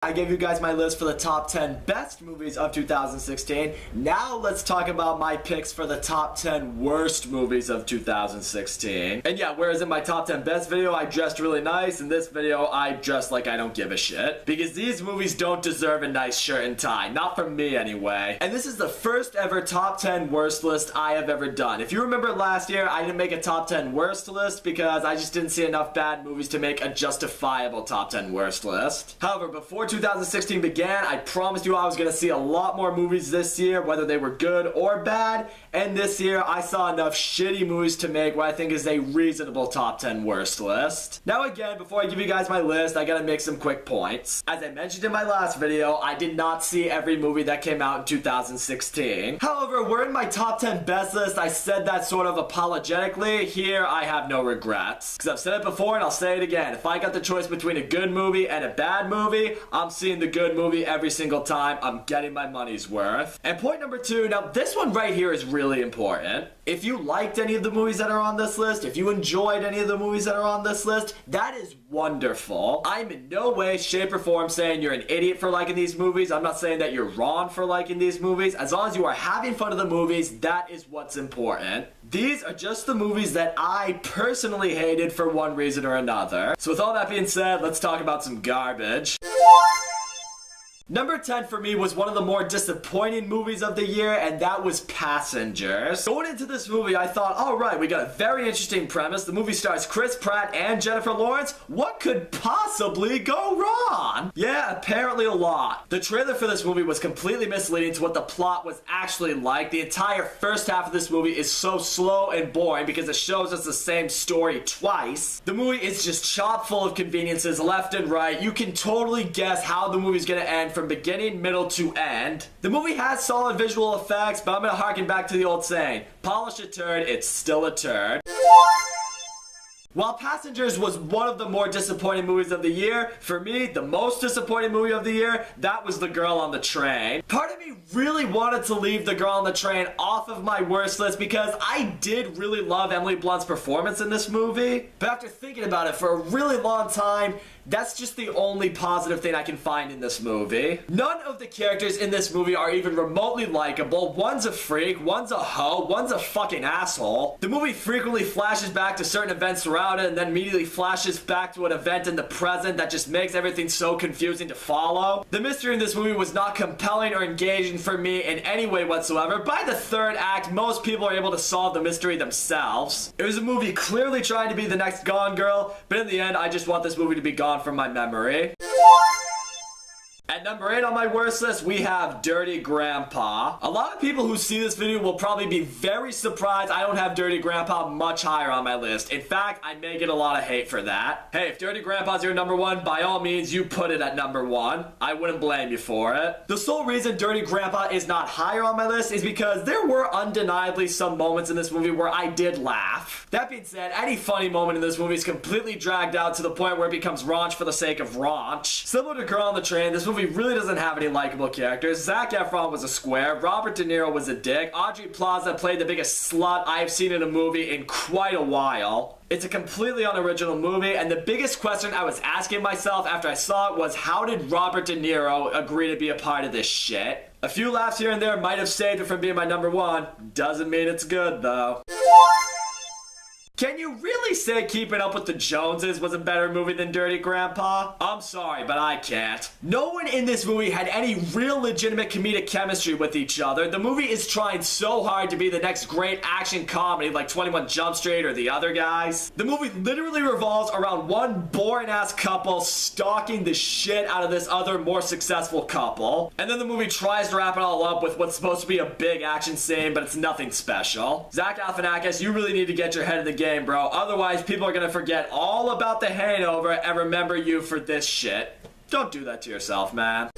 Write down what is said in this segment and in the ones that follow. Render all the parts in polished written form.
I gave you guys my list for the top 10 best movies of 2016. Now let's talk about my picks for the top 10 worst movies of 2016. And yeah, whereas in my top 10 best video, I dressed really nice, in this video, I dressed like I don't give a shit. Because these movies don't deserve a nice shirt and tie. Not from me, anyway. And this is the first ever top 10 worst list I have ever done. If you remember last year, I didn't make a top 10 worst list because I just didn't see enough bad movies to make a justifiable top 10 worst list. However, before 2016 began, I promised you I was going to see a lot more movies this year, whether they were good or bad, and this year I saw enough shitty movies to make what I think is a reasonable top 10 worst list. Now again, before I give you guys my list, I gotta make some quick points. As I mentioned in my last video, I did not see every movie that came out in 2016. However, we're in my top 10 best list. I said that sort of apologetically. Here, I have no regrets. Because I've said it before and I'll say it again. If I got the choice between a good movie and a bad movie, I'm seeing the good movie every single time. I'm getting my money's worth. And point number 2, now this one right here is really important. If you liked any of the movies that are on this list, if you enjoyed any of the movies that are on this list, that is wonderful. I'm in no way, shape, or form saying you're an idiot for liking these movies. I'm not saying that you're wrong for liking these movies. As long as you are having fun of the movies, that is what's important. These are just the movies that I personally hated for one reason or another. So with all that being said, let's talk about some garbage. Number 10 for me was one of the more disappointing movies of the year, and that was Passengers. Going into this movie, I thought, alright, we got a very interesting premise. The movie stars Chris Pratt and Jennifer Lawrence. What could possibly go wrong? Yeah, apparently a lot. The trailer for this movie was completely misleading to what the plot was actually like. The entire first half of this movie is so slow and boring because it shows us the same story twice. The movie is just chock full of conveniences left and right. You can totally guess how the movie's gonna end from beginning, middle to end. The movie has solid visual effects, but I'm gonna harken back to the old saying, polish a turd, it's still a turd. While Passengers was one of the more disappointing movies of the year, for me, the most disappointing movie of the year, that was The Girl on the Train. Part of me really wanted to leave The Girl on the Train off of my worst list because I did really love Emily Blunt's performance in this movie. But after thinking about it for a really long time, that's just the only positive thing I can find in this movie. None of the characters in this movie are even remotely likable. One's a freak, one's a hoe, one's a fucking asshole. The movie frequently flashes back to certain events throughout it and then immediately flashes back to an event in the present that just makes everything so confusing to follow. The mystery in this movie was not compelling or engaging for me in any way whatsoever. By the third act, most people are able to solve the mystery themselves. It was a movie clearly trying to be the next Gone Girl, but in the end, I just want this movie to be gone from my memory. At number 8 on my worst list, we have Dirty Grandpa. A lot of people who see this video will probably be very surprised I don't have Dirty Grandpa much higher on my list. In fact, I may get a lot of hate for that. Hey, if Dirty Grandpa's your number 1, by all means, you put it at number 1. I wouldn't blame you for it. The sole reason Dirty Grandpa is not higher on my list is because there were undeniably some moments in this movie where I did laugh. That being said, any funny moment in this movie is completely dragged out to the point where it becomes raunch for the sake of raunch. Similar to Girl on the Train, this movie really doesn't have any likable characters. Zac Efron was a square, Robert De Niro was a dick, Audrey Plaza played the biggest slut I have seen in a movie in quite a while. It's a completely unoriginal movie, and the biggest question I was asking myself after I saw it was, how did Robert De Niro agree to be a part of this shit? A few laughs here and there might have saved it from being my number 1. Doesn't mean it's good, though. Can you really say Keeping Up with the Joneses was a better movie than Dirty Grandpa? I'm sorry, but I can't. No one in this movie had any real legitimate comedic chemistry with each other. The movie is trying so hard to be the next great action comedy like 21 Jump Street or The Other Guys. The movie literally revolves around one boring-ass couple stalking the shit out of this other, more successful couple. And then the movie tries to wrap it all up with what's supposed to be a big action scene, but it's nothing special. Zach Galifianakis, you really need to get your head in the game, bro. Otherwise, people are gonna forget all about The Hangover and remember you for this shit. Don't do that to yourself, man.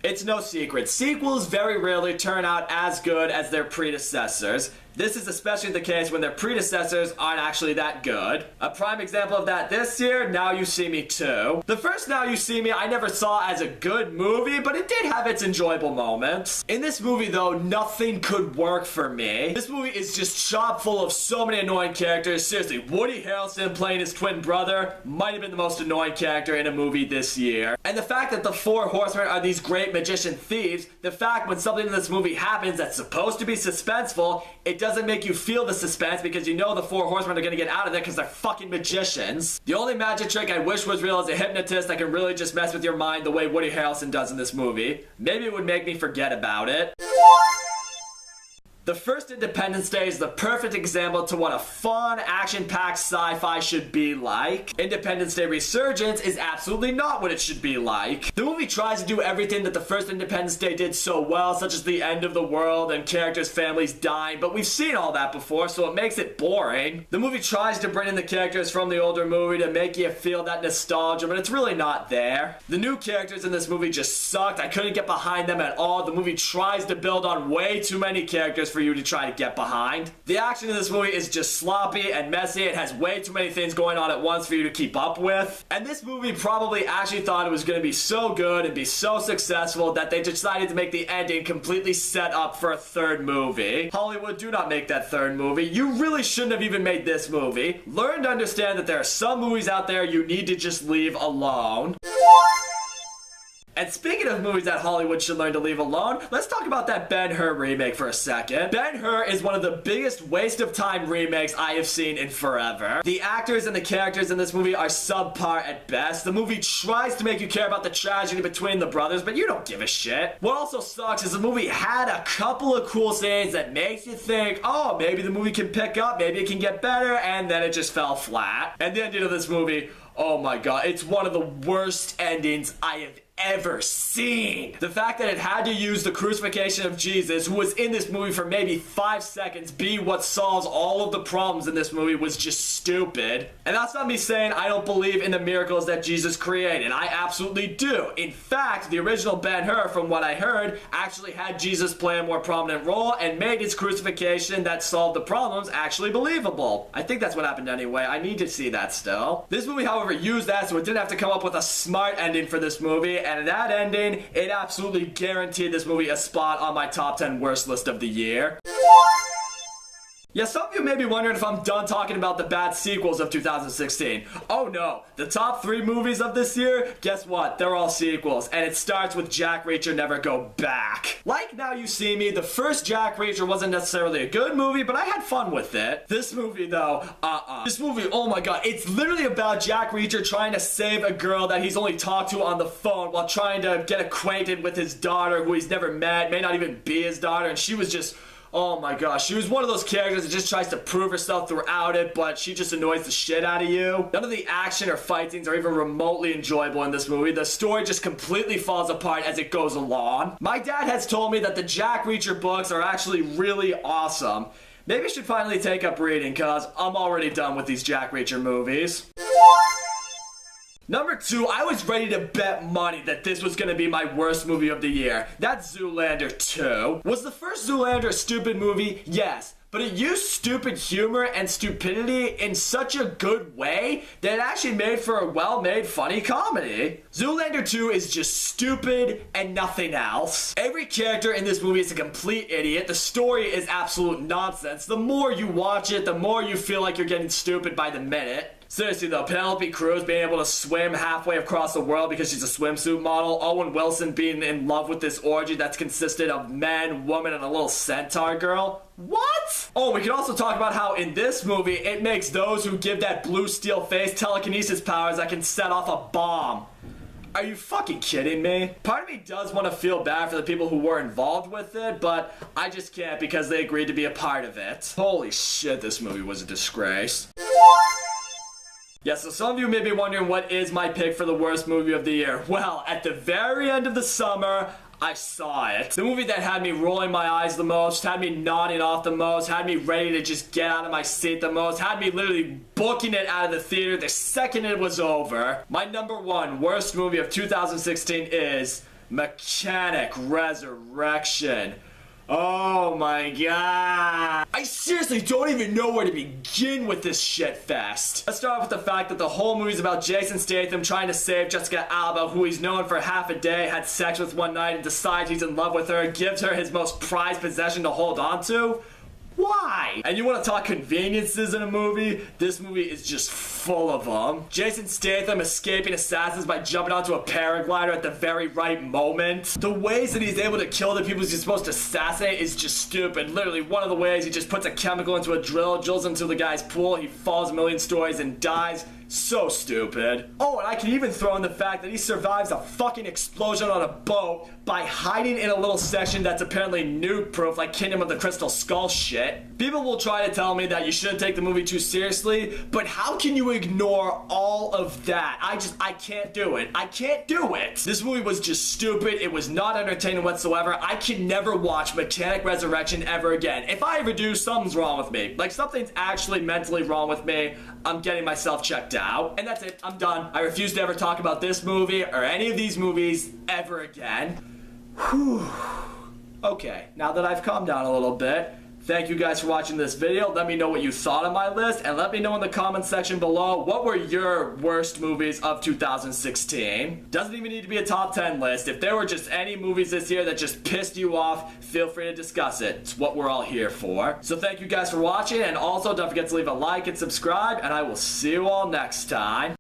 It's no secret, sequels very rarely turn out as good as their predecessors. This is especially the case when their predecessors aren't actually that good. A prime example of that this year, Now You See Me 2. The first Now You See Me I never saw as a good movie, but it did have its enjoyable moments. In this movie though, nothing could work for me. This movie is just chock full of so many annoying characters. Seriously, Woody Harrelson playing his twin brother might have been the most annoying character in a movie this year. And the fact that the four horsemen are these great magician thieves, the fact when something in this movie happens that's supposed to be suspenseful, it doesn't make you feel the suspense because you know the four horsemen are gonna get out of there because they're fucking magicians. The only magic trick I wish was real is a hypnotist that can really just mess with your mind the way Woody Harrelson does in this movie. Maybe it would make me forget about it. The first Independence Day is the perfect example to what a fun, action-packed sci-fi should be like. Independence Day Resurgence is absolutely not what it should be like. The movie tries to do everything that the first Independence Day did so well, such as the end of the world and characters' families dying, but we've seen all that before, so it makes it boring. The movie tries to bring in the characters from the older movie to make you feel that nostalgia, but it's really not there. The new characters in this movie just sucked. I couldn't get behind them at all. The movie tries to build on way too many characters for you to try to get behind. The action in this movie is just sloppy and messy. It has way too many things going on at once for you to keep up with. And this movie probably actually thought it was going to be so good and be so successful that they decided to make the ending completely set up for a third movie. Hollywood, do not make that third movie. You really shouldn't have even made this movie. Learn to understand that there are some movies out there you need to just leave alone. And speaking of movies that Hollywood should learn to leave alone, let's talk about that Ben-Hur remake for a second. Ben-Hur is one of the biggest waste of time remakes I have seen in forever. The actors and the characters in this movie are subpar at best. The movie tries to make you care about the tragedy between the brothers, but you don't give a shit. What also sucks is the movie had a couple of cool scenes that makes you think, oh, maybe the movie can pick up, maybe it can get better, and then it just fell flat. And the ending of this movie, oh my god, it's one of the worst endings I have ever seen. The fact that it had to use the crucifixion of Jesus, who was in this movie for maybe 5 seconds, be what solves all of the problems in this movie was just stupid. And that's not me saying I don't believe in the miracles that Jesus created. I absolutely do. In fact, the original Ben-Hur, from what I heard, actually had Jesus play a more prominent role and made his crucifixion that solved the problems actually believable. I think that's what happened anyway. I need to see that still. This movie, however, used that so it didn't have to come up with a smart ending for this movie, and that ending, it absolutely guaranteed this movie a spot on my top 10 worst list of the year. Yeah, some of you may be wondering if I'm done talking about the bad sequels of 2016. Oh no, the top 3 movies of this year, guess what? They're all sequels, and it starts with Jack Reacher Never Go Back. Like Now You See Me, the first Jack Reacher wasn't necessarily a good movie, but I had fun with it. This movie though, This movie, oh my god, it's literally about Jack Reacher trying to save a girl that he's only talked to on the phone while trying to get acquainted with his daughter who he's never met, may not even be his daughter, and she was just, oh my gosh, she was one of those characters that just tries to prove herself throughout it, but she just annoys the shit out of you. None of the action or fight scenes are even remotely enjoyable in this movie. The story just completely falls apart as it goes along. My dad has told me that the Jack Reacher books are actually really awesome. Maybe I should finally take up reading, cause I'm already done with these Jack Reacher movies. Number 2, I was ready to bet money that this was gonna be my worst movie of the year. That's Zoolander 2. Was the first Zoolander a stupid movie? Yes. But it used stupid humor and stupidity in such a good way that it actually made for a well-made, funny comedy. Zoolander 2 is just stupid and nothing else. Every character in this movie is a complete idiot. The story is absolute nonsense. The more you watch it, the more you feel like you're getting stupid by the minute. Seriously though, Penelope Cruz being able to swim halfway across the world because she's a swimsuit model, Owen Wilson being in love with this orgy that's consisted of men, woman, and a little centaur girl. What? Oh, we can also talk about how in this movie, it makes those who give that blue steel face telekinesis powers that can set off a bomb. Are you fucking kidding me? Part of me does want to feel bad for the people who were involved with it, but I just can't because they agreed to be a part of it. Holy shit, this movie was a disgrace. Yeah, so some of you may be wondering what is my pick for the worst movie of the year. Well, at the very end of the summer, I saw it. The movie that had me rolling my eyes the most, had me nodding off the most, had me ready to just get out of my seat the most, had me literally booking it out of the theater the second it was over. My number 1 worst movie of 2016 is Mechanic Resurrection. Oh my god. I seriously don't even know where to begin with this shit fest. Let's start off with the fact that the whole movie's about Jason Statham trying to save Jessica Alba, who he's known for half a day, had sex with one night, and decides he's in love with her, gives her his most prized possession to hold on to. Why? And you want to talk conveniences in a movie? This movie is just full of them. Jason Statham escaping assassins by jumping onto a paraglider at the very right moment. The ways that he's able to kill the people he's supposed to assassinate is just stupid. Literally, one of the ways he just puts a chemical into a drill, drills into the guy's pool, he falls a million stories and dies. So stupid. Oh, and I can even throw in the fact that he survives a fucking explosion on a boat by hiding in a little section that's apparently nuke-proof, like Kingdom of the Crystal Skull shit. People will try to tell me that you shouldn't take the movie too seriously, but how can you ignore all of that? I can't do it. I can't do it. This movie was just stupid. It was not entertaining whatsoever. I can never watch Mechanic Resurrection ever again. If I ever do, something's wrong with me. Like, something's actually mentally wrong with me. I'm getting myself checked out. And that's it. I'm done. I refuse to ever talk about this movie or any of these movies ever again. Whew. Okay, now that I've calmed down a little bit, thank you guys for watching this video. Let me know what you thought of my list, and let me know in the comments section below what were your worst movies of 2016. Doesn't even need to be a top 10 list. If there were just any movies this year that just pissed you off, feel free to discuss it. It's what we're all here for. So thank you guys for watching, and also don't forget to leave a like and subscribe, and I will see you all next time.